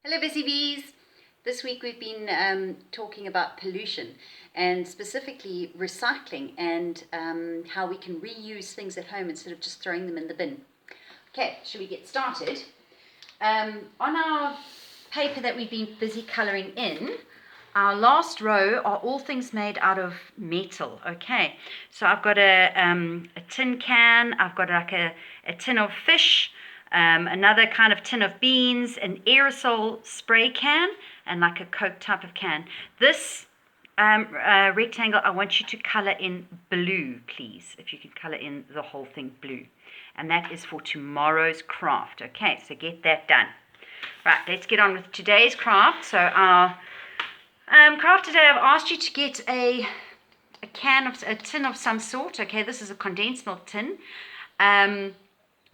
Hello Busy Bees! This week we've been talking about pollution and specifically recycling and how we can reuse things at home instead of just throwing them in the bin. Okay, shall we get started? On our paper that we've been busy colouring in, our last row are all things made out of metal. Okay, so I've got a tin can, I've got like a tin of fish, another kind of tin of beans, an aerosol spray can, and like a Coke type of can. This rectangle, I want you to colour in blue, please, if you can colour in the whole thing blue. And that is for tomorrow's craft. Okay, so get that done. Right, let's get on with today's craft. So our craft today, I've asked you to get a tin of some sort. Okay, this is a condensed milk tin.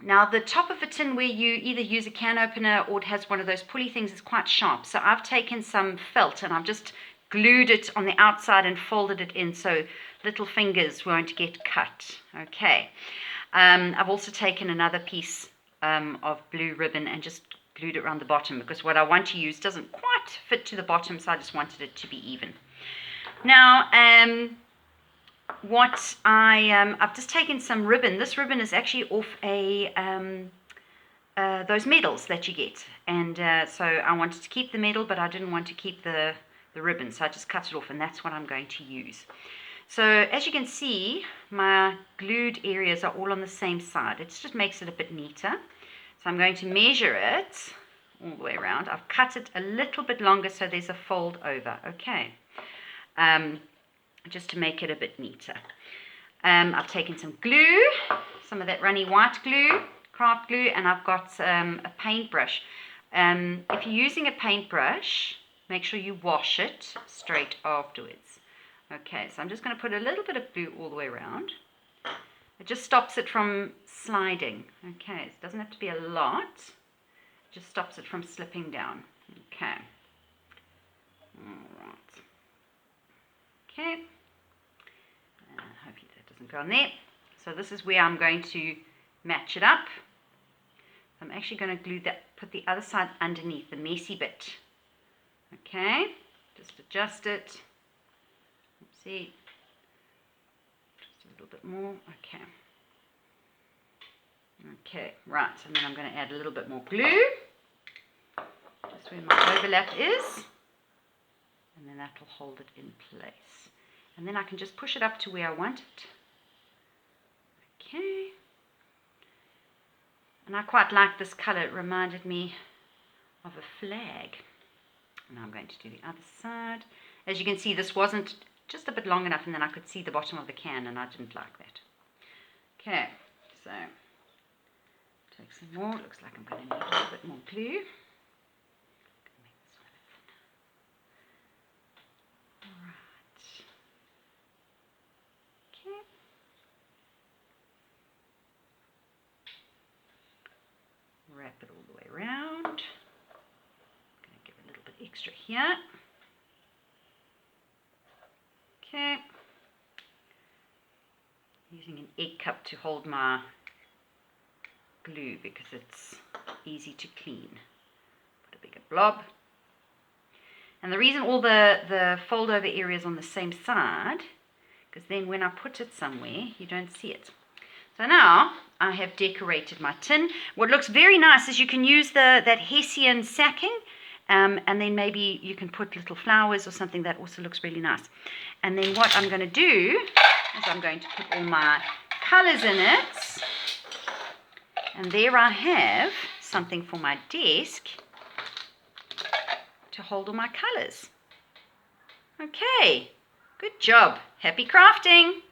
Now the top of a tin where you either use a can opener or it has one of those pulley things is quite sharp. So I've taken some felt and I've just glued it on the outside and folded it in so little fingers won't get cut. Okay. I've also taken another piece of blue ribbon and just glued it around the bottom because what I want to use doesn't quite fit to the bottom, so I just wanted it to be even. Now, I've just taken some ribbon. This ribbon is actually off those medals that you get, and so I wanted to keep the medal, but I didn't want to keep the ribbon, so I just cut it off, and that's what I'm going to use. So as you can see, my glued areas are all on the same side. It just makes it a bit neater. So I'm going to measure it all the way around. I've cut it a little bit longer so there's a fold over. Okay. Just to make it a bit neater. I've taken some glue, some of that runny white glue, craft glue, and I've got a paintbrush. If you're using a paintbrush, make sure you wash it straight afterwards. Okay, so I'm just going to put a little bit of glue all the way around. It just stops it from sliding. Okay, it doesn't have to be a lot. It just stops it from slipping down. Okay. All right. Okay. Hopefully that doesn't go on there. So this is where I'm going to match it up. I'm actually going to put the other side underneath, the messy bit. Okay, just adjust it. See, just a little bit more. Okay. Okay, right, and then I'm going to add a little bit more glue, just where my overlap is, and then that will hold it in place. And then I can just push it up to where I want it. Okay. And I quite like this colour. It reminded me of a flag. Now I'm going to do the other side. As you can see, this wasn't just a bit long enough, and then I could see the bottom of the can, and I didn't like that. Okay, so take some more. Looks like I'm going to need a little bit more glue. Alright. Okay. Wrap it all the way around. I'm going to give a little bit extra here. Okay. Using an egg cup to hold my glue because it's easy to clean. Put a bigger blob. And the reason all the fold over areas on the same side, because then when I put it somewhere, you don't see it. So now I have decorated my tin. What looks very nice is you can use that Hessian sacking. And then maybe you can put little flowers or something that also looks really nice. And then what I'm going to do is I'm going to put all my colours in it. And there I have something for my desk to hold all my colours. Okay, good job. Happy crafting!